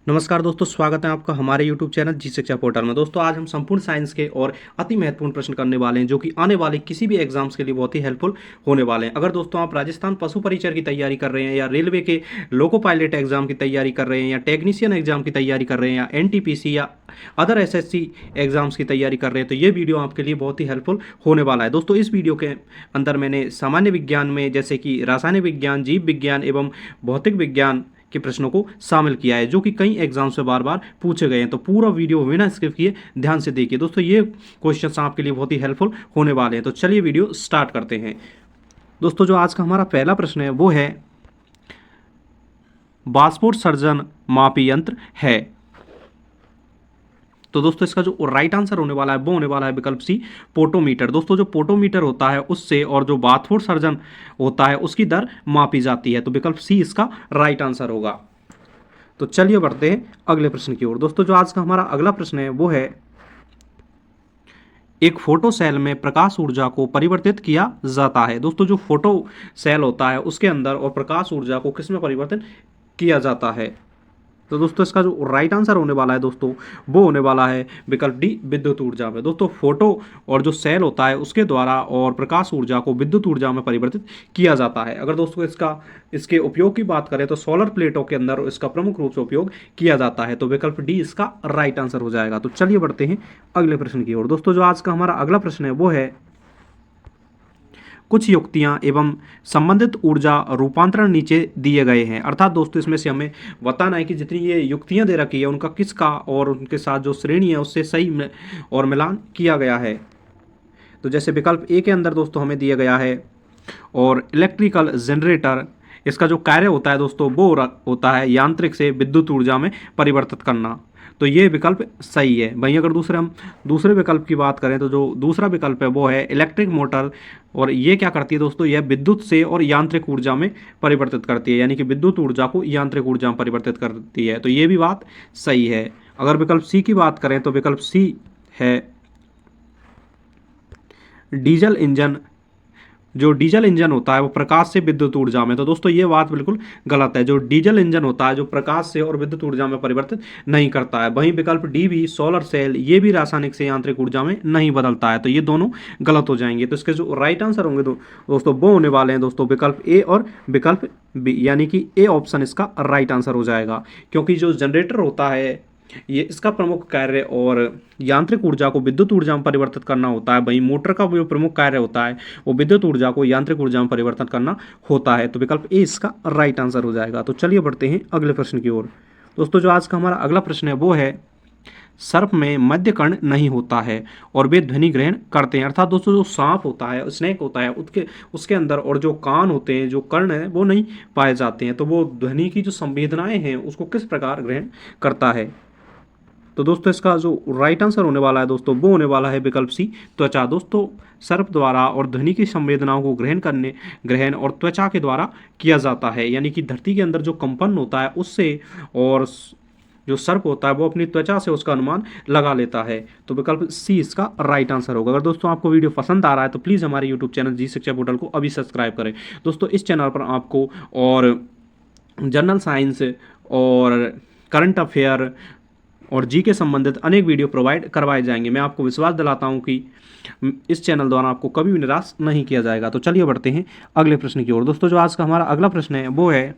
नमस्कार दोस्तों, स्वागत है आपका हमारे YouTube चैनल जी शिक्षा पोर्टल में। दोस्तों आज हम संपूर्ण साइंस के और अति महत्वपूर्ण प्रश्न करने वाले हैं जो कि आने वाले किसी भी एग्जाम्स के लिए बहुत ही हेल्पफुल होने वाले हैं। अगर दोस्तों आप राजस्थान पशु परिचर की तैयारी कर रहे हैं या रेलवे के लोको पायलट एग्जाम की तैयारी कर रहे हैं या टेक्नीशियन एग्जाम की तैयारी कर रहे हैं या NTPC या अदर SSC एग्जाम्स की तैयारी कर रहे हैं तो ये वीडियो आपके लिए बहुत ही हेल्पफुल होने वाला है। दोस्तों इस वीडियो के अंदर मैंने सामान्य विज्ञान में जैसे कि रासायनिक विज्ञान, जीव विज्ञान एवं भौतिक विज्ञान के प्रश्नों को शामिल किया है जो कि कई एग्जाम्स में बार बार पूछे गए हैं। तो पूरा वीडियो बिना स्किप किए ध्यान से देखिए। दोस्तों ये क्वेश्चंस आपके लिए बहुत ही हेल्पफुल होने वाले हैं। तो चलिए वीडियो स्टार्ट करते हैं। दोस्तों जो आज का हमारा पहला प्रश्न है वो है बाष्पोत्सर्जन मापी यंत्र है। तो दोस्तों इसका जो राइट आंसर होने वाला है वो होने वाला है विकल्प सी, पोटोमीटर। दोस्तों जो पोटोमीटर होता है उससे और जो बाष्पोत्सर्जन होता है उसकी दर मापी जाती है। तो विकल्प सी इसका राइट आंसर होगा। तो चलिए बढ़ते हैं अगले प्रश्न की ओर। दोस्तों जो आज का हमारा अगला प्रश्न है वो है एक फोटो सेल में प्रकाश ऊर्जा को परिवर्तित किया जाता है। दोस्तों जो फोटो सेल होता है उसके अंदर और प्रकाश ऊर्जा को किस में परिवर्तित किया जाता है। तो दोस्तों इसका जो राइट आंसर होने वाला है दोस्तों वो होने वाला है विकल्प डी, विद्युत ऊर्जा में। दोस्तों फोटो और जो सेल होता है उसके द्वारा और प्रकाश ऊर्जा को विद्युत ऊर्जा में परिवर्तित किया जाता है। अगर दोस्तों इसके उपयोग की बात करें तो सोलर प्लेटों के अंदर इसका प्रमुख रूप से उपयोग किया जाता है। तो विकल्प डी इसका राइट आंसर हो जाएगा। तो चलिए बढ़ते हैं अगले प्रश्न की ओर। दोस्तों जो आज का हमारा अगला प्रश्न है वो है कुछ युक्तियां एवं संबंधित ऊर्जा रूपांतरण नीचे दिए गए हैं। अर्थात दोस्तों इसमें से हमें बताना है कि जितनी ये युक्तियां दे रखी है उनका किसका और उनके साथ जो श्रेणी है उससे सही और मिलान किया गया है। तो जैसे विकल्प ए के अंदर दोस्तों हमें दिया गया है और इलेक्ट्रिकल जनरेटर, इसका जो कार्य होता है दोस्तों वो होता है यांत्रिक से विद्युत ऊर्जा में परिवर्तित करना। तो ये विकल्प सही है। वहीं अगर हम दूसरे विकल्प की बात करें तो जो दूसरा विकल्प है वो है इलेक्ट्रिक मोटर, और ये क्या करती है दोस्तों, यह विद्युत से और यांत्रिक ऊर्जा में परिवर्तित करती है, यानी कि विद्युत ऊर्जा को यांत्रिक ऊर्जा में परिवर्तित करती है। तो ये भी बात सही है। अगर विकल्प सी की बात करें तो विकल्प सी है डीजल इंजन। जो डीजल इंजन होता है वो प्रकाश से विद्युत ऊर्जा में। तो दोस्तों ये बात बिल्कुल गलत है। जो डीजल इंजन होता है जो प्रकाश से और विद्युत ऊर्जा में परिवर्तित नहीं करता है। वहीं विकल्प डी भी, सोलर सेल, ये भी रासायनिक से यांत्रिक ऊर्जा में नहीं बदलता है। तो ये दोनों गलत हो जाएंगे। तो इसके जो राइट आंसर होंगे दोस्तों वो होने वाले हैं दोस्तों विकल्प ए और विकल्प बी, यानी कि ए ऑप्शन इसका राइट आंसर हो जाएगा। क्योंकि जो जनरेटर होता है ये इसका प्रमुख कार्य और यांत्रिक ऊर्जा को विद्युत ऊर्जा में परिवर्तित करना होता है। वहीं मोटर का जो प्रमुख कार्य होता है वो विद्युत ऊर्जा को यांत्रिक ऊर्जा में परिवर्तित करना होता है। तो विकल्प ए इसका राइट आंसर हो जाएगा। तो चलिए बढ़ते हैं अगले प्रश्न की ओर। दोस्तों जो आज का हमारा अगला प्रश्न है वो है सर्प में मध्य कर्ण नहीं होता है और वे ध्वनि ग्रहण करते हैं। अर्थात दोस्तों जो सांप होता है, स्नेक होता है, उसके अंदर और जो कान होते हैं, जो कर्ण है वो नहीं पाए जाते हैं। तो वो ध्वनि की जो संवेदनाएं हैं उसको किस प्रकार ग्रहण करता है। तो दोस्तों इसका जो राइट आंसर होने वाला है दोस्तों वो होने वाला है विकल्प सी, त्वचा। दोस्तों सर्प द्वारा और ध्वनि की संवेदनाओं को ग्रहण और त्वचा के द्वारा किया जाता है, यानी कि धरती के अंदर जो कंपन होता है उससे, और जो सर्प होता है वो अपनी त्वचा से उसका अनुमान लगा लेता है। तो विकल्प सी इसका राइट आंसर होगा। अगर दोस्तों आपको वीडियो पसंद आ रहा है तो प्लीज़ हमारे यूट्यूब चैनल जी शिक्षा पोर्टल को अभी सब्सक्राइब करें। दोस्तों इस चैनल पर आपको और जनरल साइंस और करंट अफेयर और जी के संबंधित अनेक वीडियो प्रोवाइड करवाए जाएंगे। मैं आपको विश्वास दिलाता हूं कि इस चैनल द्वारा आपको कभी भी निराश नहीं किया जाएगा। तो चलिए बढ़ते हैं अगले प्रश्न की ओर। दोस्तों जो आज का हमारा अगला प्रश्न है वो है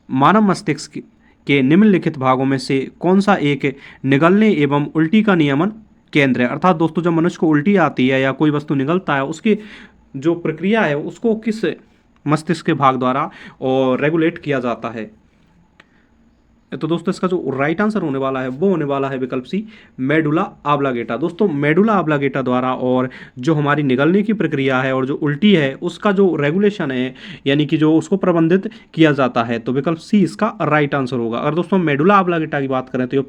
मानव मस्तिष्क के निम्नलिखित भागों में से कौन सा एक निगलने एवं उल्टी का नियमन केंद्र है। अर्थात दोस्तों जब मनुष्य को उल्टी आती है या कोई वस्तु निगलता है उसकी जो प्रक्रिया है उसको किस मस्तिष्क के भाग द्वारा और रेगुलेट किया जाता है। तो दोस्तों इसका जो राइट आंसर होने वाला है वो होने वाला है विकल्प सी, मेडुला ऑब्लांगेटा। दोस्तों मेडुला ऑब्लांगेटा द्वारा और जो हमारी निगलने की प्रक्रिया है और जो उल्टी है उसका जो रेगुलेशन है, यानी कि जो उसको प्रबंधित किया जाता है। तो विकल्प सी इसका राइट आंसर होगा। अगर दोस्तों मेडुला ऑब्लांगेटा की बात करें तो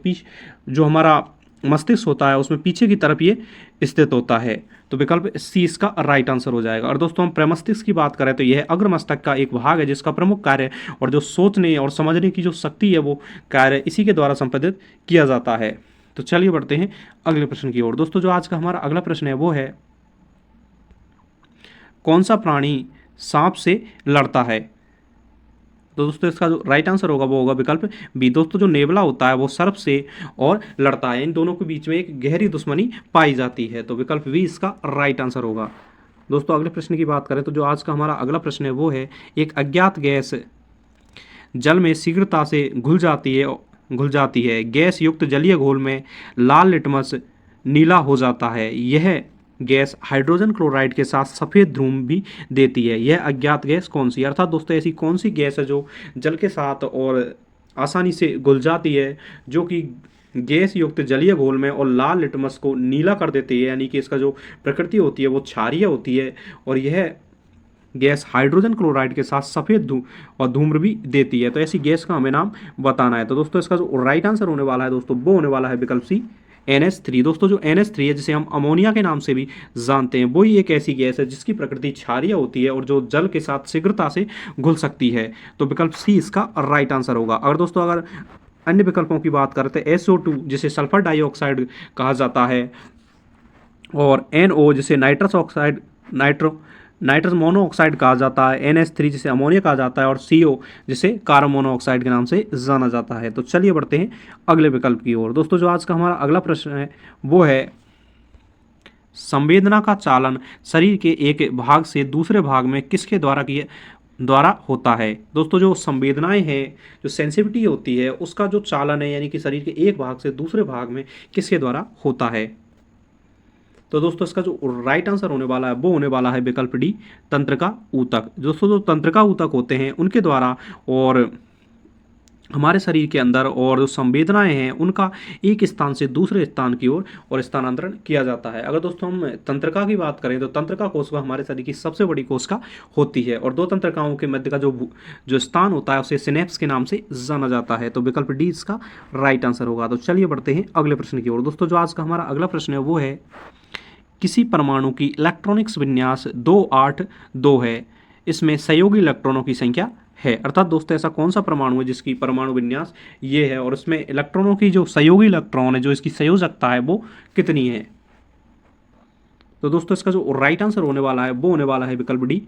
जो हमारा मस्तिष्क होता है उसमें पीछे की तरफ ये स्थित होता है। तो विकल्प सी इसका राइट आंसर हो जाएगा। और दोस्तों हम प्रमस्तिष्क की बात करें तो यह अग्र मस्तक का एक भाग है जिसका प्रमुख कार्य और जो सोचने और समझने की जो शक्ति है वो कार्य इसी के द्वारा संपादित किया जाता है। तो चलिए बढ़ते हैं अगले प्रश्न की ओर। दोस्तों जो आज का हमारा अगला प्रश्न है वो है कौन सा प्राणी सांप से लड़ता है। तो दोस्तों इसका जो राइट आंसर होगा वो होगा विकल्प बी। दोस्तों जो नेवला होता है वो सर्प से और लड़ता है, इन दोनों के बीच में एक गहरी दुश्मनी पाई जाती है। तो विकल्प बी इसका राइट आंसर होगा। दोस्तों अगले प्रश्न की बात करें तो जो आज का हमारा अगला प्रश्न है वो है, एक अज्ञात गैस जल में शीघ्रता से घुल जाती है। गैस युक्त जलीय घोल में लाल लिटमस नीला हो जाता है। यह गैस हाइड्रोजन क्लोराइड के साथ सफ़ेद धूम भी देती है। यह अज्ञात गैस कौन सी है? अर्थात दोस्तों ऐसी कौन सी गैस है जो जल के साथ और आसानी से घुल जाती है, जो कि गैस युक्त जलीय घोल में और लाल लिटमस को नीला कर देती है, यानी कि इसका जो प्रकृति होती है वो क्षारीय होती है, और यह गैस हाइड्रोजन क्लोराइड के साथ सफ़ेद धूम्र भी देती है। तो ऐसी गैस का हमें नाम बताना है। तो दोस्तों इसका जो राइट आंसर होने वाला है दोस्तों वो होने वाला है विकल्प सी, NH3। दोस्तों जो NH3 है, जिसे हम अमोनिया के नाम से भी जानते हैं, वही एक ऐसी गैस है जिसकी प्रकृति क्षारीय होती है और जो जल के साथ शीघ्रता से घुल सकती है। तो विकल्प सी इसका राइट आंसर होगा। अगर अन्य विकल्पों की बात करते हैं, SO2 जिसे सल्फर डाइऑक्साइड कहा जाता है, और NO जिसे नाइट्रस मोनोऑक्साइड कहा जाता है, NH3 जिसे अमोनिया कहा जाता है, और CO जिसे कार्बन मोनोऑक्साइड के नाम से जाना जाता है। तो चलिए बढ़ते हैं अगले विकल्प की ओर। दोस्तों जो आज का हमारा अगला प्रश्न है वो है, संवेदना का चालन शरीर के एक भाग से दूसरे भाग में किसके द्वारा होता है? दोस्तों जो संवेदनाएं हैं, जो सेंसिटिविटी होती है, उसका जो चालन है, यानी कि शरीर के एक भाग से दूसरे भाग में किसके द्वारा होता है? तो दोस्तों इसका जो राइट आंसर होने वाला है वो होने वाला है विकल्प डी, तंत्रिका ऊतक। दोस्तों जो तंत्रिका ऊतक होते हैं उनके द्वारा और हमारे शरीर के अंदर और जो संवेदनाएं हैं उनका एक स्थान से दूसरे स्थान की ओर और स्थानांतरण किया जाता है। अगर दोस्तों हम तंत्रिका की बात करें तो तंत्रिका कोशिका हमारे शरीर की सबसे बड़ी कोशिका होती है, और दो तंत्रिकाओं के मध्य का जो स्थान होता है उसे सिनेप्स के नाम से जाना जाता है। तो विकल्प डी इसका राइट आंसर होगा। तो चलिए बढ़ते हैं अगले प्रश्न की ओर। दोस्तों जो आज का हमारा अगला प्रश्न है वो है, किसी परमाणु की इलेक्ट्रॉनिक्स विन्यास 282 है, इसमें सहयोगी इलेक्ट्रॉनों की संख्या है। अर्थात दोस्तों ऐसा कौन सा परमाणु है जिसकी परमाणु विन्यास ये है, और इसमें इलेक्ट्रॉनों की जो सहयोगी इलेक्ट्रॉन है, जो इसकी संयोजकता है, वो कितनी है? तो दोस्तों इसका जो राइट आंसर होने वाला है वो होने वाला है विकल्प डी।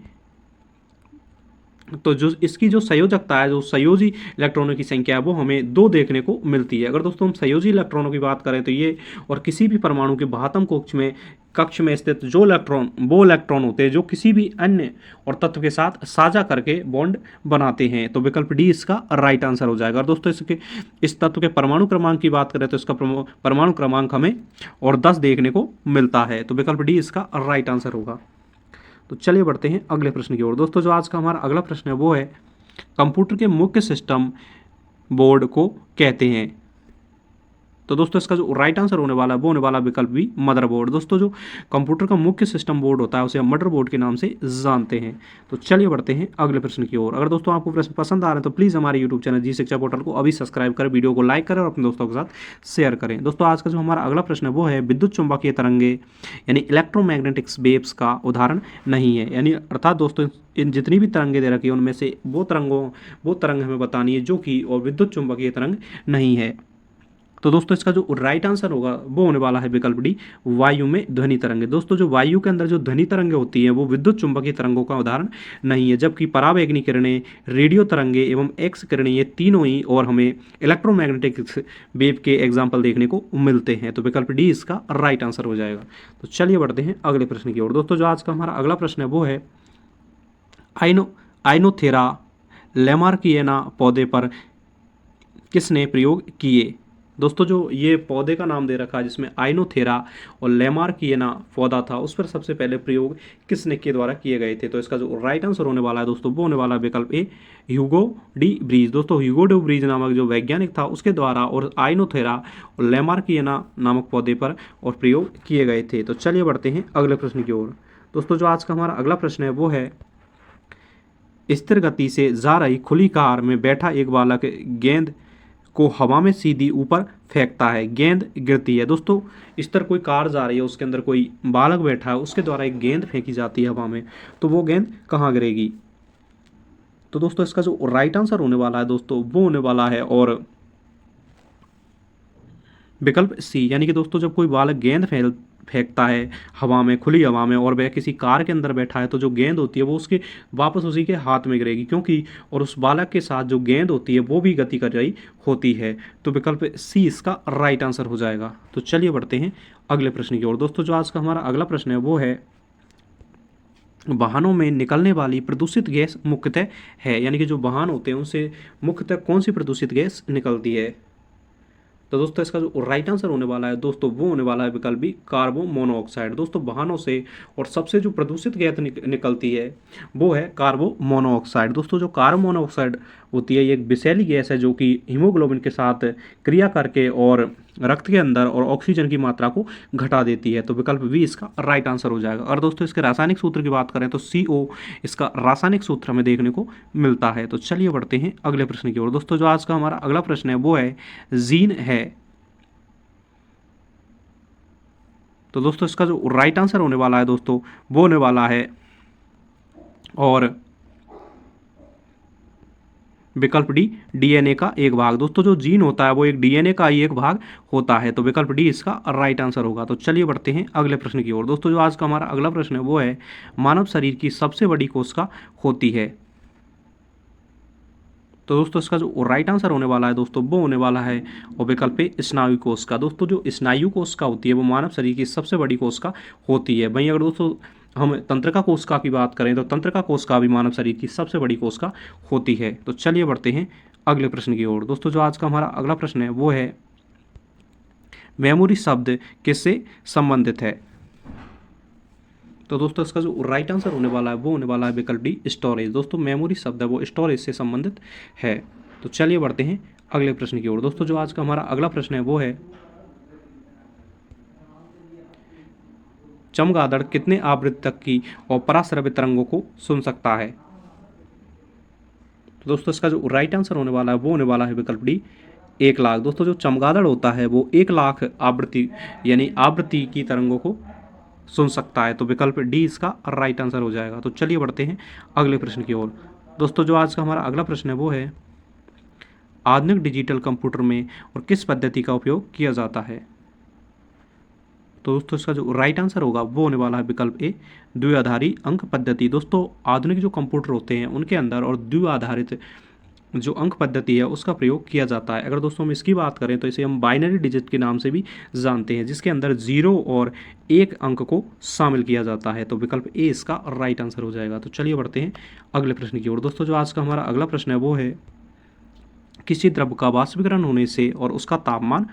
तो जो इसकी जो संयोजकता है, जो संयोजी इलेक्ट्रॉनों की संख्या है, वो हमें 2 देखने को मिलती है। अगर दोस्तों हम संयोजी इलेक्ट्रॉनों की बात करें तो ये और किसी भी परमाणु के बाह्यतम कक्ष में स्थित वो इलेक्ट्रॉन होते हैं जो किसी भी अन्य और तत्व के साथ साझा करके बॉन्ड बनाते हैं। तो विकल्प डी इसका राइट आंसर हो जाएगा। और दोस्तों इस तत्व के परमाणु क्रमांक की बात करें तो इसका परमाणु क्रमांक हमें और 10 देखने को मिलता है। तो विकल्प डी इसका राइट आंसर होगा। तो चलिए बढ़ते हैं अगले प्रश्न की ओर। दोस्तों जो आज का हमारा अगला प्रश्न है वो है, कंप्यूटर के मुख्य सिस्टम बोर्ड को कहते हैं। तो दोस्तों इसका जो राइट आंसर होने वाला है वो होने वाला विकल्प भी, मदरबोर्ड। दोस्तों जो कंप्यूटर का मुख्य सिस्टम बोर्ड होता है उसे हम मदरबोर्ड के नाम से जानते हैं। तो चलिए बढ़ते हैं अगले प्रश्न की ओर। अगर दोस्तों आपको प्रश्न पसंद आ रहे हैं तो प्लीज़ हमारे यूट्यूब चैनल जी शिक्षा पोर्टल को अभी सब्सक्राइब करें, वीडियो को लाइक करें और अपने दोस्तों के साथ शेयर करें। दोस्तों आज का जो हमारा अगला प्रश्न है वो है, विद्युत चुंबकीय तरंगे यानी इलेक्ट्रोमैग्नेटिक वेव्स का उदाहरण नहीं है। यानी अर्थात दोस्तों इन जितनी भी तरंगे दे रखी है उनमें से वो तरंग हमें बतानी है जो कि और विद्युत चुंबकीय तरंग नहीं है। तो दोस्तों इसका जो राइट आंसर होगा वो होने वाला है विकल्प डी, वायु में ध्वनि तरंगे। दोस्तों जो वायु के अंदर जो ध्वनि तरंगे होती हैं वो विद्युत चुंबकीय तरंगों का उदाहरण नहीं है, जबकि पराबैंगनी किरणें, रेडियो तरंगे एवं एक्स किरणें, ये तीनों ही और हमें इलेक्ट्रोमैग्नेटिक वेव के एग्जाम्पल देखने को मिलते हैं। तो विकल्प डी इसका राइट आंसर हो जाएगा। तो चलिए बढ़ते हैं अगले प्रश्न की ओर। दोस्तों जो आज का हमारा अगला प्रश्न है वो है, आइनोथेरा लैमार्कियना पौधे पर किसने प्रयोग किए? दोस्तों जो ये पौधे का नाम दे रखा है जिसमें आइनोथेरा और लैमार्कियना पौधा था, उस पर सबसे पहले प्रयोग किसने के द्वारा किए गए थे? तो इसका जो राइट आंसर होने वाला है दोस्तों वो होने वाला है विकल्प ए, ह्यूगो डी ब्रीज। दोस्तों ह्यूगो डी ब्रीज नामक जो वैज्ञानिक था उसके द्वारा और आइनोथेरा और लैमार्कियना नामक पौधे पर और प्रयोग किए गए थे। तो चलिए बढ़ते हैं अगले प्रश्न की ओर। दोस्तों जो आज का हमारा अगला प्रश्न है वो है, स्थिर गति से जा रही खुली कार में बैठा एक बालक गेंद को हवा में सीधी ऊपर फेंकता है, गेंद गिरती है। दोस्तों इस तरह कोई कार जा रही है, उसके अंदर कोई बालक बैठा है, उसके द्वारा एक गेंद फेंकी जाती है हवा में, तो वो गेंद कहाँ गिरेगी? तो दोस्तों इसका जो राइट आंसर होने वाला है दोस्तों वो होने वाला है और विकल्प सी, यानी कि दोस्तों जब कोई बालक गेंद फेंकता है हवा में, खुली हवा में, और वह किसी कार के अंदर बैठा है तो जो गेंद होती है वो उसके वापस उसी के हाथ में गिरेगी, क्योंकि और उस बालक के साथ जो गेंद होती है वो भी गति कर रही होती है। तो विकल्प सी इसका राइट आंसर हो जाएगा। तो चलिए बढ़ते हैं अगले प्रश्न की ओर। दोस्तों जो आज का हमारा अगला प्रश्न है वो है, वाहनों में निकलने वाली प्रदूषित गैस मुख्यतः है, यानी कि जो वाहन होते हैं उनसे मुख्यतः कौन सी प्रदूषित गैस निकलती है। तो दोस्तों इसका जो राइट आंसर होने वाला है दोस्तों वो होने वाला है विकल्प बी, कार्बन मोनोऑक्साइड। दोस्तों वाहनों से और सबसे जो प्रदूषित गैस निकलती है वो है कार्बन मोनोऑक्साइड। दोस्तों जो कार्बन मोनोऑक्साइड होती है ये एक विषैली गैस है जो कि हीमोग्लोबिन के साथ क्रिया करके और रक्त के अंदर और ऑक्सीजन की मात्रा को घटा देती है। तो विकल्प बी इसका राइट आंसर हो जाएगा। और दोस्तों इसके रासायनिक सूत्र की बात करें तो CO इसका रासायनिक सूत्र हमें देखने को मिलता है। तो चलिए बढ़ते हैं अगले प्रश्न की ओर। दोस्तों जो आज का हमारा अगला प्रश्न है वो है, जीन है। तो दोस्तों इसका जो राइट आंसर होने वाला है दोस्तों वो होने वाला है और विकल्प डी, DNA का एक भाग। दोस्तों जो जीन होता है वो एक DNA का ही एक भाग होता है। तो विकल्प डी इसका राइट आंसर होगा। तो चलिए बढ़ते हैं अगले प्रश्न की ओर। दोस्तों जो आज का हमारा अगला प्रश्न है वो है, मानव शरीर की सबसे बड़ी कोशिका होती है। तो दोस्तों इसका जो राइट आंसर होने वाला है दोस्तों वो होने वाला है और विकल्प ए, स्नायु कोशिका। दोस्तों जो स्नायु कोशिका होती है वो मानव शरीर की सबसे बड़ी कोशिका होती है। वहीं अगर दोस्तों हम तंत्रिका कोशिका की बात करें तो तंत्रिका कोशिका भी मानव शरीर की सबसे बड़ी कोशिका होती है। तो चलिए बढ़ते हैं अगले प्रश्न की ओर। दोस्तों जो आज का हमारा अगला प्रश्न है वो है, मेमोरी शब्द किससे संबंधित है। तो दोस्तों इसका जो राइट आंसर होने वाला है वो होने वाला है विकल्प डी, स्टोरेज। दोस्तों मेमोरी शब्द है वो स्टोरेज से संबंधित है। तो चलिए बढ़ते हैं अगले प्रश्न की ओर। दोस्तों जो आज का हमारा अगला प्रश्न है वो है, चमगादड़ कितने आवृत्ति तक की और पराश्रव्य तरंगों को सुन सकता है। तो दोस्तों इसका जो राइट आंसर होने वाला है वो होने वाला है विकल्प डी, 1 लाख। दोस्तों जो चमगादड़ होता है वो 1 लाख आवृत्ति यानी आवृत्ति की तरंगों को सुन सकता है। तो विकल्प डी इसका राइट आंसर हो जाएगा। तो चलिए बढ़ते हैं अगले प्रश्न की ओर। दोस्तों जो आज का हमारा अगला प्रश्न है वो है, आधुनिक डिजिटल कंप्यूटर में और किस पद्धति का उपयोग किया जाता है। तो दोस्तों इसका जो राइट आंसर होगा वो होने वाला है विकल्प ए, द्विआधारी अंक पद्धति। दोस्तों आधुनिक जो कंप्यूटर होते हैं उनके अंदर और द्विआधारित जो अंक पद्धति है उसका प्रयोग किया जाता है। अगर दोस्तों हम इसकी बात करें तो इसे हम बाइनरी डिजिट के नाम से भी जानते हैं, जिसके अंदर 0 और 1 अंक को शामिल किया जाता है। तो विकल्प ए इसका राइट आंसर हो जाएगा। तो चलिए बढ़ते हैं अगले प्रश्न की ओर। दोस्तों जो आज का हमारा अगला प्रश्न है वो है, किसी द्रव्य का वाष्पीकरण होने से और उसका तापमान।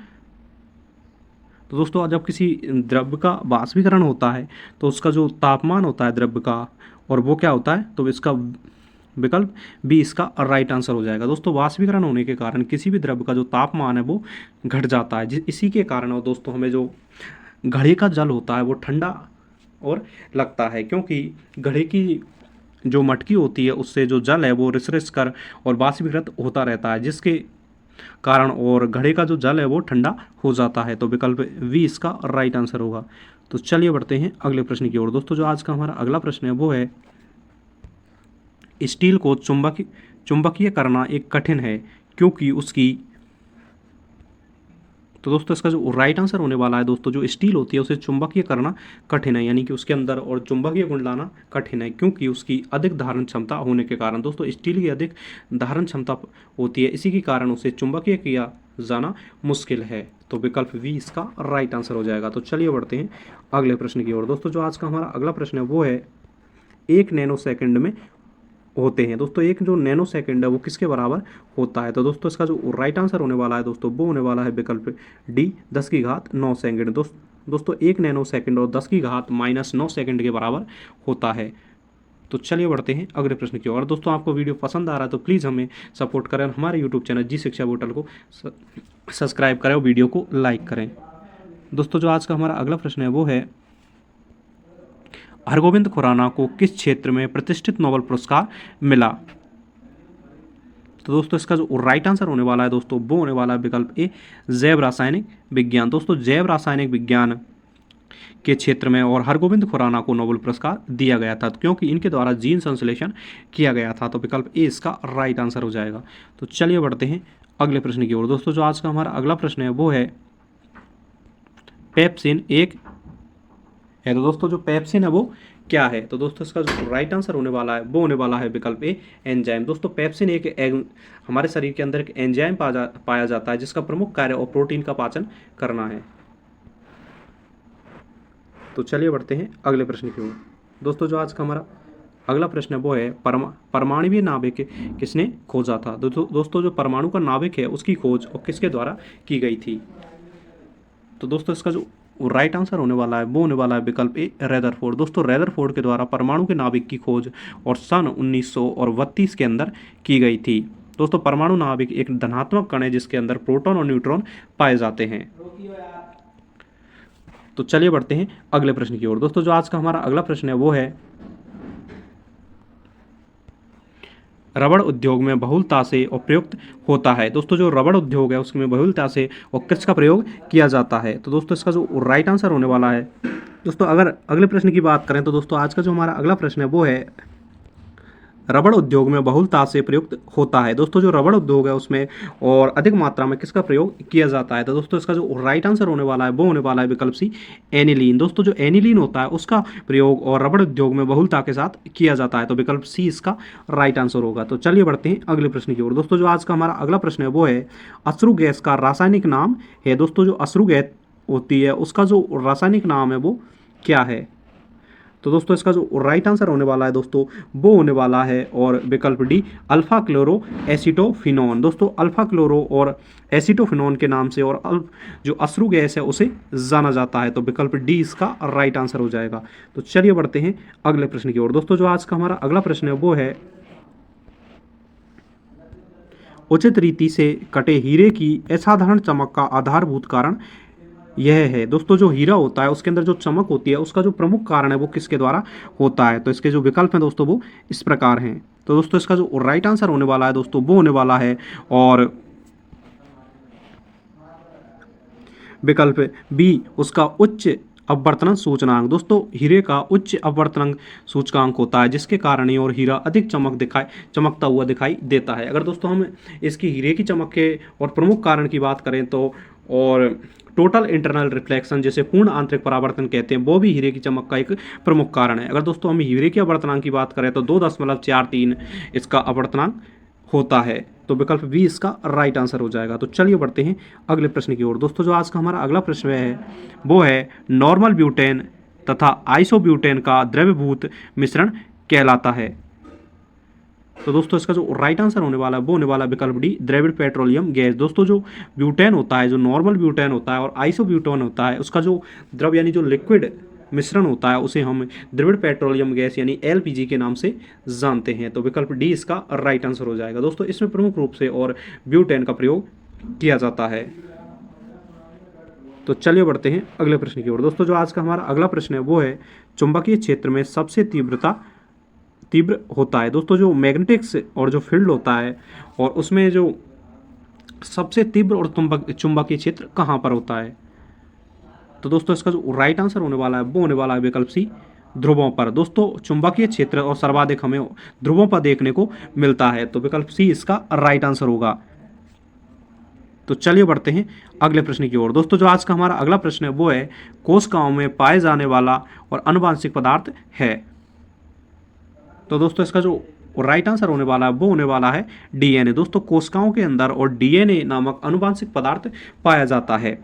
तो दोस्तों जब किसी द्रव्य का वाष्पीकरण होता है तो उसका जो तापमान होता है द्रव्य का, और वो क्या होता है, तो इसका विकल्प बी इसका राइट आंसर हो जाएगा। दोस्तों वाष्पीकरण होने के कारण किसी भी द्रव्य का जो तापमान है वो घट जाता है, इसी के कारण और दोस्तों हमें जो घड़े का जल होता है वो ठंडा और लगता है, क्योंकि घड़े की जो मटकी होती है उससे जो जल है वो रिस कर और वाष्पीकृत होता रहता है, जिसके कारण और घड़े का जो जल है वो ठंडा हो जाता है। तो विकल्प वी इसका राइट आंसर होगा। तो चलिए बढ़ते हैं अगले प्रश्न की ओर। दोस्तों जो आज का हमारा अगला प्रश्न है वो है, स्टील को चुंबकीय करना एक कठिन है क्योंकि उसकी। तो दोस्तों इसका जो राइट आंसर होने वाला है दोस्तों, जो स्टील होती है उसे चुंबकीय करना कठिन है, यानी कि उसके अंदर और चुंबकीय गुण लाना कठिन है, क्योंकि उसकी अधिक धारण क्षमता होने के कारण। दोस्तों स्टील की अधिक धारण क्षमता होती है, इसी के कारण उसे चुंबकीय किया जाना मुश्किल है। तो विकल्प वी इसका राइट आंसर हो जाएगा। तो चलिए बढ़ते हैं अगले प्रश्न की ओर। दोस्तों जो आज का हमारा अगला प्रश्न है वो है, 1 नैनो सेकेंड में होते हैं। दोस्तों एक जो नैनो सेकंड है वो किसके बराबर होता है। तो दोस्तों इसका जो राइट आंसर होने वाला है दोस्तों वो होने वाला है विकल्प डी, 10⁻9 सेकंड। दोस्तों 1 नैनो सेकंड और 10⁻⁻9 सेकंड के बराबर होता है। तो चलिए बढ़ते हैं अगले प्रश्न की ओर। दोस्तों आपको वीडियो पसंद आ रहा है तो प्लीज़ हमें सपोर्ट करें, हमारे यूट्यूब चैनल जी शिक्षा पोर्टल को सब्सक्राइब करें और वीडियो को लाइक करें। दोस्तों जो आज का हमारा अगला प्रश्न है वो है, हरगोविंद खुराना को किस क्षेत्र में प्रतिष्ठित नोबेल पुरस्कार मिला। तो दोस्तों इसका जो राइट आंसर होने वाला है दोस्तों वो होने वाला है विकल्प ए, जैव रासायनिक विज्ञान। दोस्तों जैव रासायनिक विज्ञान के क्षेत्र में और हरगोविंद खुराना को नोबेल पुरस्कार दिया गया था, क्योंकि इनके द्वारा जीन संश्लेषण किया गया था। तो विकल्प ए इसका राइट आंसर हो जाएगा। तो चलिए बढ़ते हैं अगले प्रश्न की ओर। दोस्तों जो आज का हमारा अगला प्रश्न है वो है, पेप्सिन एक है। तो दोस्तों जो पेप्सिन है वो क्या है? तो दोस्तों इसका जो राइट आंसर होने वाला है वो होने वाला है विकल्प ए, एंजाइम। दोस्तों पेप्सिन हमारे शरीर के अंदर एक एंजाइम पाया जाता है जिसका प्रमुख कार्य और प्रोटीन का पाचन करना है। तो चलिए बढ़ते हैं अगले प्रश्न की ओर। दोस्तों जो आज का हमारा अगला प्रश्न है वो है परमाणुवीय नाभिक किसने खोजा था? दोस्तों जो परमाणु का नाभिक है उसकी खोज और किसके द्वारा की गई थी? तो दोस्तों इसका जो राइट आंसर होने वाला है वो होने वाला है विकल्प ए, रेदरफोर्ड। दोस्तों रेदरफोर्ड के द्वारा परमाणु के नाभिक की खोज और सन 1932 के अंदर की गई थी। दोस्तों परमाणु नाभिक एक धनात्मक कण है जिसके अंदर प्रोटॉन और न्यूट्रॉन पाए जाते हैं। तो चलिए बढ़ते हैं अगले प्रश्न की ओर। दोस्तों जो आज का हमारा अगला प्रश्न है वो है रबड़ उद्योग में बहुलता से और प्रयुक्त होता है। दोस्तों जो रबड़ उद्योग है उसमें बहुलता से और किसका प्रयोग किया जाता है? तो दोस्तों इसका जो राइट आंसर होने वाला है, दोस्तों अगर अगले प्रश्न की बात करें तो दोस्तों आज का जो हमारा अगला प्रश्न है वो है रबड़ उद्योग में बहुलता से प्रयुक्त होता है। दोस्तों जो रबड़ उद्योग है उसमें और अधिक मात्रा में किसका प्रयोग किया जाता है? तो दोस्तों इसका जो राइट आंसर होने वाला है वो होने वाला है विकल्प सी, एनिलीन। दोस्तों जो एनिलीन होता है उसका प्रयोग और रबड़ उद्योग में बहुलता के साथ किया जाता है। तो विकल्प सी इसका राइट आंसर होगा। तो चलिए बढ़ते हैं अगले प्रश्न की ओर। दोस्तों जो आज का हमारा अगला प्रश्न है वो है अश्रु गैस का रासायनिक नाम है। दोस्तों जो अश्रु गैस होती है उसका जो रासायनिक नाम है वो क्या है? तो दोस्तों इसका जो राइट आंसर होने वाला है दोस्तों वो होने वाला है और विकल्प डी, अल्फा क्लोरो एसीटोफिनोन। दोस्तों अल्फा क्लोरो और एसीटोफिनोन के नाम से और जो अश्रु गैस है उसे जाना जाता है। तो विकल्प डी इसका राइट आंसर हो जाएगा। तो चलिए बढ़ते हैं अगले प्रश्न की ओर। दोस्तों जो आज का हमारा अगला प्रश्न है वो है उचित रीति से कटे हीरे की असाधारण चमक का आधारभूत कारण यह है। दोस्तों जो हीरा होता है उसके अंदर जो चमक होती है उसका जो प्रमुख कारण है वो किसके द्वारा होता है? तो इसके जो विकल्प हैं दोस्तों वो इस प्रकार हैं। तो दोस्तों इसका जो राइट आंसर होने वाला है दोस्तों वो होने वाला है और विकल्प बी, उसका उच्च अपवर्तन सूचकांक। दोस्तों हीरे का उच्च अपवर्तन सूचकांक होता है जिसके कारण ही और हीरा अधिक चमकता हुआ दिखाई देता है। अगर दोस्तों हम इसकी हीरे की चमक के और प्रमुख कारण की बात करें तो और टोटल इंटरनल रिफ्लेक्शन जिसे पूर्ण आंतरिक परावर्तन कहते हैं वो भी हीरे की चमक का एक प्रमुख कारण है। अगर दोस्तों हम हीरे के अपवर्तनांक की बात करें तो 2.43 इसका अपवर्तनांक होता है। तो विकल्प बी इसका राइट आंसर हो जाएगा। तो चलिए बढ़ते हैं अगले प्रश्न की ओर। दोस्तों जो आज का हमारा अगला प्रश्न है वो है नॉर्मल ब्यूटेन तथा आइसोब्यूटेन का द्रव्यभूत मिश्रण कहलाता है। तो दोस्तों इसका जो राइट आंसर होने वाला है वो होने वाला विकल्प डी, द्रविड़ पेट्रोलियम गैस। दोस्तों जो ब्यूटेन होता है, जो नॉर्मल ब्यूटेन होता है और आइसोब्यूटेन होता है, उसका जो द्रव यानी जो लिक्विड मिश्रण होता है उसे हम द्रविड़ पेट्रोलियम गैस यानी एलपीजी के नाम से जानते हैं। तो विकल्प डी इसका राइट आंसर हो जाएगा। दोस्तों इसमें प्रमुख रूप से और ब्यूटेन का प्रयोग किया जाता है। तो चलिए बढ़ते हैं अगले प्रश्न की ओर। दोस्तों जो आज का हमारा अगला प्रश्न है वो है चुंबकीय क्षेत्र में सबसे तीव्र होता है। दोस्तों जो मैग्नेटिक्स और जो फील्ड होता है और उसमें जो सबसे तीव्र और चुंबकीय क्षेत्र कहाँ पर होता है? तो दोस्तों इसका जो राइट आंसर होने वाला है वो होने वाला है विकल्प सी, ध्रुवों पर। दोस्तों चुंबकीय क्षेत्र और सर्वाधिक हमें ध्रुवों पर देखने को मिलता है। तो विकल्प सी इसका राइट आंसर होगा। तो चलिए बढ़ते हैं अगले प्रश्न की ओर। दोस्तों जो आज का हमारा अगला प्रश्न है वो है कोशिकाओं में पाए जाने वाला और आनुवांशिक पदार्थ है। तो दोस्तों इसका जो राइट आंसर होने वाला है वो होने वाला है डीएनए। दोस्तों कोशिकाओं के अंदर और डीएनए नामक आनुवांशिक पदार्थ पाया जाता है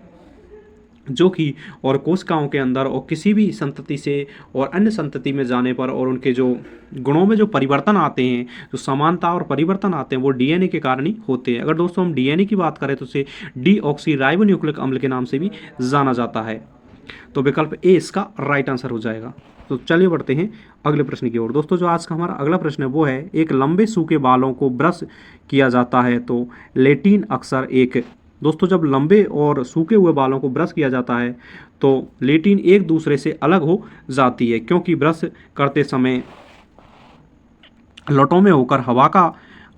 जो कि और कोशिकाओं के अंदर और किसी भी संतति से और अन्य संतति में जाने पर और उनके जो गुणों में जो परिवर्तन आते हैं, जो समानता और परिवर्तन आते हैं वो डीएनए के कारण ही होते हैं। अगर दोस्तों हम डीएनए की बात करें तो उसे डीऑक्सीराइबोन्यूक्लिक अम्ल के नाम से भी जाना जाता है। तो विकल्प ए इसका राइट आंसर हो जाएगा। तो चलिए बढ़ते हैं अगले प्रश्न की ओर। दोस्तों जो आज का हमारा अगला प्रश्न है वो है एक लंबे सूखे बालों को ब्रश किया जाता है तो लेटिन अक्सर एक। दोस्तों जब लंबे और सूखे हुए बालों को ब्रश किया जाता है तो लेटिन एक दूसरे से अलग हो जाती है क्योंकि ब्रश करते समय लटों में होकर हवा का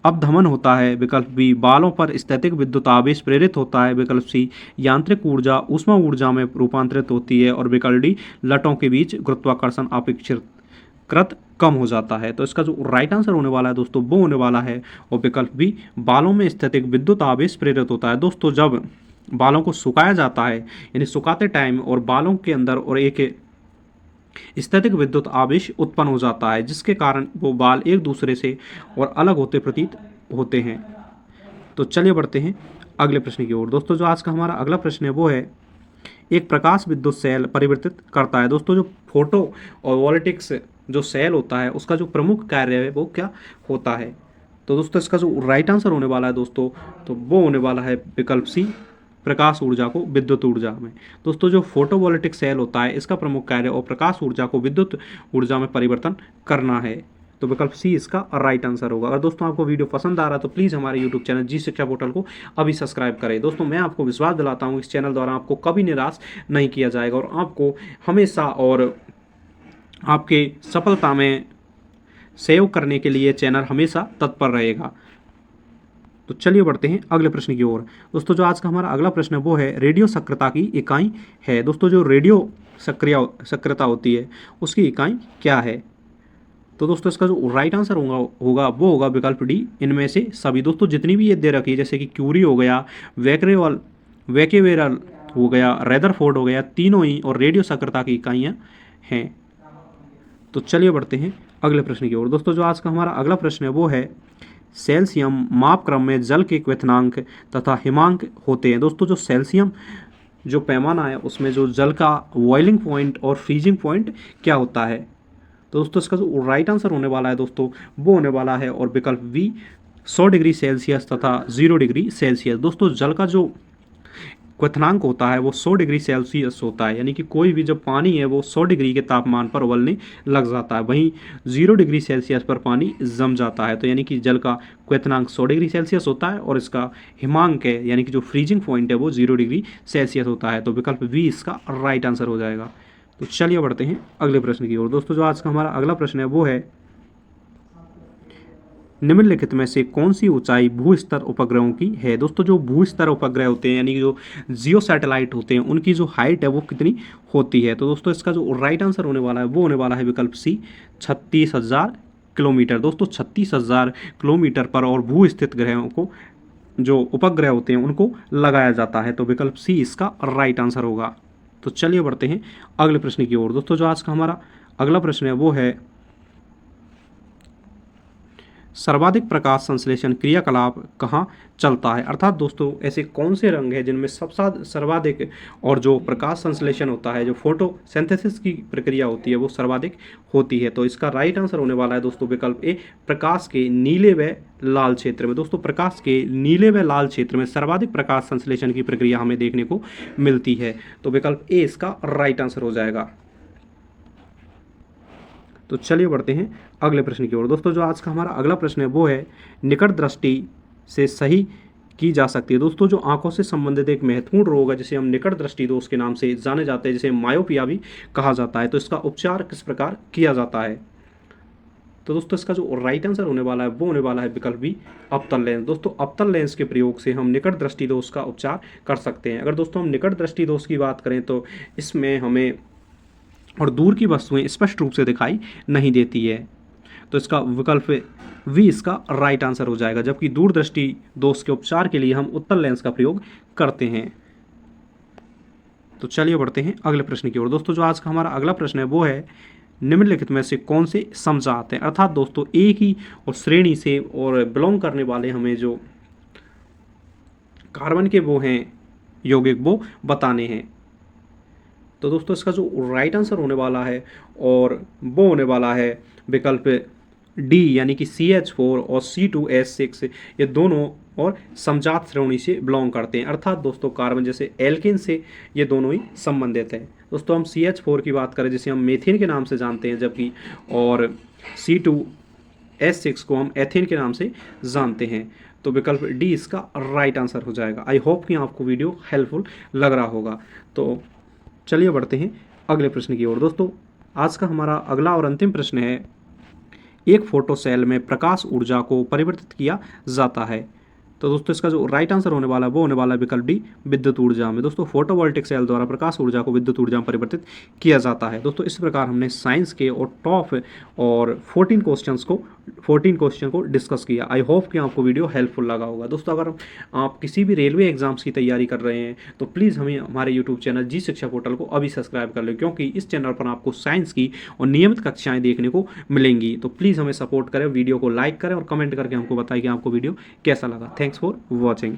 अवधमन होता है। विकल्प बी, बालों पर स्थैतिक विद्युत आवेश प्रेरित होता है। विकल्प सी, यांत्रिक ऊर्जा ऊष्मा ऊर्जा में रूपांतरित होती है। और विकल्प डी, लटों के बीच गुरुत्वाकर्षण अपेक्षाकृत कम हो जाता है। तो इसका जो राइट आंसर होने वाला है दोस्तों वो होने वाला है और विकल्प बी, बालों में स्थैतिक विद्युत आवेश प्रेरित होता है। दोस्तों जब बालों को सुखाया जाता है यानी सुखाते टाइम और बालों के अंदर और एक स्थैतिक विद्युत आवेश उत्पन्न हो जाता है, जिसके कारण वो बाल एक दूसरे से और अलग होते प्रतीत होते हैं। तो चलिए बढ़ते हैं अगले प्रश्न की ओर। दोस्तों जो आज का हमारा अगला प्रश्न है वो है, एक प्रकाश विद्युत सेल परिवर्तित करता है। दोस्तों जो फोटो और वोल्टिक्स जो सेल होता है उसका जो प्रमुख कार्य है वो क्या होता है? तो दोस्तों इसका जो राइट आंसर होने वाला है दोस्तों, तो वो होने वाला है विकल्प सी, प्रकाश ऊर्जा को विद्युत ऊर्जा में। दोस्तों जो फोटोवोल्टिक सेल होता है इसका प्रमुख कार्य और प्रकाश ऊर्जा को विद्युत ऊर्जा में परिवर्तन करना है। तो विकल्प सी इसका राइट आंसर होगा। अगर दोस्तों आपको वीडियो पसंद आ रहा है तो प्लीज़ हमारे यूट्यूब चैनल जी शिक्षा पोर्टल को अभी सब्सक्राइब करें। दोस्तों मैं आपको विश्वास दिलाता हूँ इस चैनल द्वारा आपको कभी निराश नहीं किया जाएगा और आपको हमेशा और आपके सफलता में सहयोग करने के लिए चैनल हमेशा तत्पर रहेगा। तो चलिए बढ़ते हैं अगले प्रश्न की ओर। दोस्तों जो आज का हमारा अगला प्रश्न है वो है, रेडियो सक्रियता की इकाई है। दोस्तों जो रेडियो सक्रियता होती है उसकी इकाई क्या है? तो दोस्तों इसका जो राइट आंसर होगा वो होगा विकल्प डी, इनमें से सभी। दोस्तों जितनी भी ये दे रखी है जैसे कि क्यूरी हो गया, वेकेवेरल हो गया, रेदरफोर्ड हो गया, तीनों ही और रेडियो सक्रियता की इकाइयाँ हैं। तो चलिए बढ़ते हैं अगले प्रश्न की ओर। दोस्तों जो आज का हमारा अगला प्रश्न है वो है, सेल्सियम माप क्रम में जल के क्वथनांक तथा हिमांक होते हैं। दोस्तों जो सेल्सियम जो पैमाना है उसमें जो जल का बॉइलिंग पॉइंट और फ्रीजिंग पॉइंट क्या होता है? तो दोस्तों इसका जो राइट आंसर होने वाला है दोस्तों वो होने वाला है और विकल्प बी, 100 डिग्री सेल्सियस तथा 0 डिग्री सेल्सियस। दोस्तों जल का जो क्वथनांक होता है वो 100 डिग्री सेल्सियस होता है, यानी कि कोई भी जब पानी है वो 100 डिग्री के तापमान पर उबलने लग जाता है, वहीं 0 डिग्री सेल्सियस पर पानी जम जाता है। तो यानी कि जल का क्वथनांक 100 डिग्री सेल्सियस होता है और इसका हिमांक है यानी कि जो फ्रीजिंग पॉइंट है वो 0 डिग्री सेल्सियस होता है। तो विकल्प बी इसका राइट आंसर हो जाएगा। तो चलिए बढ़ते हैं अगले प्रश्न की ओर। दोस्तों जो आज का हमारा अगला प्रश्न है वो है, निम्नलिखित में से कौन सी ऊंचाई भू स्तर उपग्रहों की है? दोस्तों जो भू स्तर उपग्रह होते हैं यानी कि जो जियो सैटेलाइट होते हैं उनकी जो हाइट है वो कितनी होती है? तो दोस्तों इसका जो राइट आंसर होने वाला है वो होने वाला है विकल्प सी, 36,000 किलोमीटर। दोस्तों 36,000 किलोमीटर पर और भू स्थित ग्रहों को जो उपग्रह होते हैं उनको लगाया जाता है। तो विकल्प सी इसका राइट आंसर होगा। तो चलिए बढ़ते हैं अगले प्रश्न की ओर। दोस्तों जो आज का हमारा अगला प्रश्न है वो है, सर्वाधिक प्रकाश संश्लेषण क्रियाकलाप कहाँ चलता है? अर्थात दोस्तों ऐसे कौन से रंग हैं जिनमें सर्वाधिक और जो प्रकाश संश्लेषण होता है, जो फोटोसिंथेसिस की प्रक्रिया होती है वो सर्वाधिक होती है? तो इसका राइट आंसर होने वाला है दोस्तों विकल्प ए, प्रकाश के नीले व लाल क्षेत्र में। दोस्तों प्रकाश के नीले व लाल क्षेत्र में सर्वाधिक प्रकाश संश्लेषण की प्रक्रिया हमें देखने को मिलती है। तो विकल्प ए इसका राइट आंसर हो जाएगा। तो चलिए बढ़ते हैं अगले प्रश्न की ओर। दोस्तों जो आज का हमारा अगला प्रश्न है वो है, निकट दृष्टि से सही की जा सकती है। दोस्तों जो आंखों से संबंधित एक महत्वपूर्ण रोग है जिसे हम निकट दृष्टि दोष के नाम से जाने जाते हैं, जिसे मायोपिया भी कहा जाता है, तो इसका उपचार किस प्रकार किया जाता है? तो दोस्तों इसका जो राइट आंसर होने वाला है वो होने वाला है विकल्प बी, अवतल लेंस। दोस्तों अवतल लेंस के प्रयोग से हम निकट दृष्टि दोष का उपचार कर सकते हैं। अगर दोस्तों हम निकट दृष्टि दोष की बात करें तो इसमें हमें और दूर की वस्तुएं स्पष्ट रूप से दिखाई नहीं देती है, तो इसका विकल्प वी इसका राइट आंसर हो जाएगा। जबकि दूरदृष्टि दोष के उपचार के लिए हम उत्तल लेंस का प्रयोग करते हैं। तो चलिए बढ़ते हैं अगले प्रश्न की ओर। दोस्तों जो आज का हमारा अगला प्रश्न है वो है, निम्नलिखित में से कौन से समझा आते हैं? अर्थात दोस्तों एक ही और श्रेणी से और बिलोंग करने वाले हमें जो कार्बन के वो हैं यौगिक वो बताने हैं। तो दोस्तों इसका जो राइट आंसर होने वाला है और वो होने वाला है विकल्प डी, यानी कि CH4 और C2H6 ये दोनों और समजात श्रेणी से बिलोंग करते हैं। अर्थात दोस्तों कार्बन जैसे एल्किन से ये दोनों ही संबंधित हैं। दोस्तों हम CH4 की बात करें जिसे हम मेथेन के नाम से जानते हैं, जबकि और C2H6 को हम एथेन के नाम से जानते हैं। तो विकल्प डी इसका राइट आंसर हो जाएगा। आई होप कि आपको वीडियो हेल्पफुल लग रहा होगा। तो चलिए बढ़ते हैं अगले प्रश्न की ओर। दोस्तों आज का हमारा अगला और अंतिम प्रश्न है, एक फोटो सेल में प्रकाश ऊर्जा को परिवर्तित किया जाता है। तो दोस्तों इसका जो राइट आंसर होने वाला है वो होने वाला है विकल्प डी, विद्युत ऊर्जा में। दोस्तों फोटोवोल्टिक सेल द्वारा प्रकाश ऊर्जा को विद्युत ऊर्जा में परिवर्तित किया जाता है। दोस्तों इस प्रकार हमने साइंस के और टॉप और 14 क्वेश्चन को डिस्कस किया। आई होप कि आपको वीडियो हेल्पफुल लगा होगा। दोस्तों अगर आप किसी भी रेलवे एग्जाम्स की तैयारी कर रहे हैं तो प्लीज़ हमें हमारे यूट्यूब चैनल जी शिक्षा पोर्टल को अभी सब्सक्राइब कर लें, क्योंकि इस चैनल पर आपको साइंस की और नियमित कक्षाएं देखने को मिलेंगी। तो प्लीज़ हमें सपोर्ट करें, वीडियो को लाइक करें और कमेंट करके हमको बताएं कि आपको वीडियो कैसा लगा। Thanks for watching.